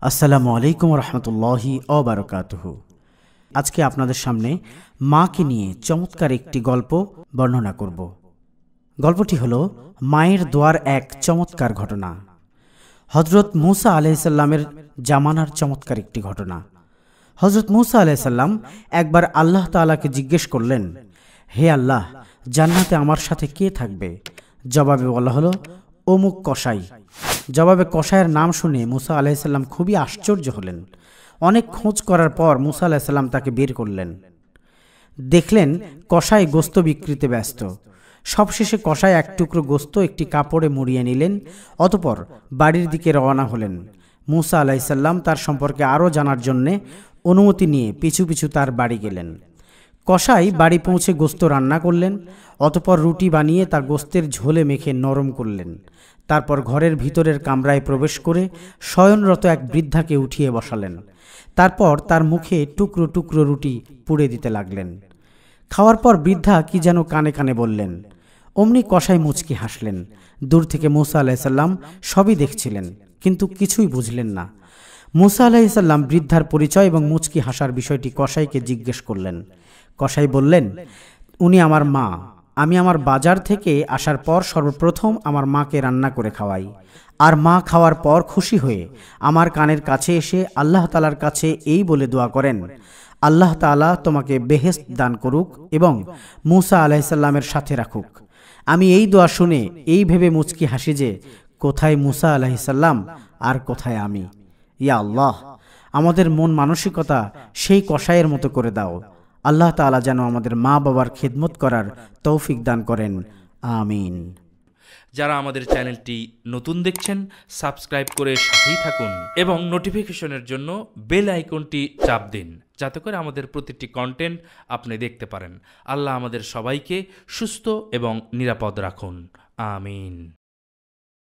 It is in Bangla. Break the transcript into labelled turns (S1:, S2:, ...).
S1: আসসালামু আলাইকুম রহমতুল্লাহি অবরকাতুহু। আজকে আপনাদের সামনে মাকে নিয়ে চমৎকার একটি গল্প বর্ণনা করব। গল্পটি হলো মায়ের দোয়ার এক চমৎকার ঘটনা। হজরত মুসা আলাইসাল্লামের জামানার চমৎকার একটি ঘটনা। হজরত মুসা আলাইসাল্লাম একবার আল্লাহ তাআলাকে জিজ্ঞেস করলেন, হে আল্লাহ, জান্নাতে আমার সাথে কে থাকবে? জবাবে বলা হলো, অমুক কসাই। জবাবে কসাইয়ের নাম শুনে মুসা আলাইসাল্লাম খুবই আশ্চর্য হলেন। অনেক খোঁজ করার পর মুসা আলাইসাল্লাম তাকে বের করলেন। দেখলেন কসাই গোস্ত বিক্রিতে ব্যস্ত। সবশেষে কসাই এক টুকরো গোস্ত একটি কাপড়ে মুড়িয়ে নিলেন, অতপর বাড়ির দিকে রওনা হলেন। মুসা আলাইসাল্লাম তার সম্পর্কে আরও জানার জন্যে অনুমতি নিয়ে পিছু পিছু তার বাড়ি গেলেন। কসাই বাড়ি পৌঁছে গোস্ত রান্না করলেন, অতপর রুটি বানিয়ে তা গোস্তের ঝোলে মেখে নরম করলেন। তারপর ঘরের ভিতরের কামরায় প্রবেশ করে শয়নরত এক বৃদ্ধাকে উঠিয়ে বসালেন। তারপর তার মুখে টুকরো টুকরো রুটি পুড়ে দিতে লাগলেন। খাওয়ার পর বৃদ্ধা কি যেন কানে কানে বললেন। অমনি কসাই মুচকি হাসলেন। দূর থেকে মুসা আলাইসাল্লাম সবই দেখছিলেন, কিন্তু কিছুই বুঝলেন না। মুসা আলাইসাল্লাম বৃদ্ধার পরিচয় এবং মুচকি হাসার বিষয়টি কসাইকে জিজ্ঞেস করলেন। কসাই বললেন, উনি আমার মা। আমি আমার বাজার থেকে আসার পর সর্বপ্রথম আমার মাকে রান্না করে খাওয়াই, আর মা খাওয়ার পর খুশি হয়ে আমার কানের কাছে এসে আল্লাহ তাআলার কাছে এই বলে দোয়া করেন, আল্লাহ তাআলা তোমাকে বেহেশত দান করুক এবং মুসা আলাইসাল্লামের সাথে রাখুক। আমি এই দোয়া শুনে এই ভেবে মুচকি হাসি যে কোথায় মুসা আলাইসাল্লাম আর কোথায় আমি। ইয়া আল্লাহ, আমাদের মন মানসিকতা সেই কসাইয়ের মতো করে দাও। আল্লাহ তাআলা যেন আমাদের মা বাবার খেদমত করার তৌফিক দান করেন, আমিন।
S2: যারা আমাদের চ্যানেলটি নতুন দেখছেন, সাবস্ক্রাইব করে সাথেই থাকুন এবং নোটিফিকেশনের জন্য বেল আইকনটি চাপ দিন, যাতে করে আমাদের প্রতিটি কন্টেন্ট আপনি দেখতে পারেন। আল্লাহ আমাদের সবাইকে সুস্থ এবং নিরাপদ রাখুন, আমিন।